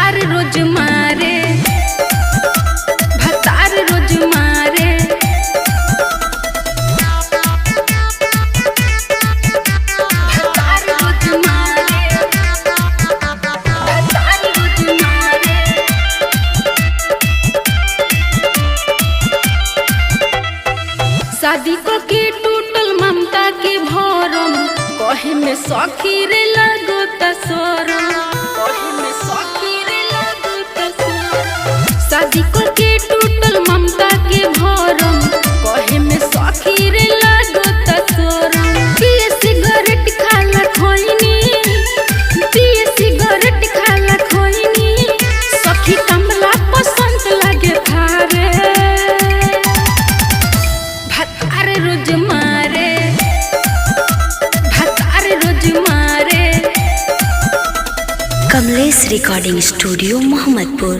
भतार रोज मारे, भतार रोज मारे, भतार रोज मारे, भतार रोज मारे। शादी को के टूटल ममता के भरम, कहे में सखी रे लगो तसरम, कहे में सखी रे लगो तसरम। शादी को के टूटल ममता के भरम, कहे में सखी रे लगो तसरम। पिए सिगरेट खाला खोइनी, पिए सिगरेट खाला खोइनी, सखी कमला पसंद लगे थारे। भतार रोज मारे, भतार रोज मारे। Kamlesh recording studio Mohammadpur.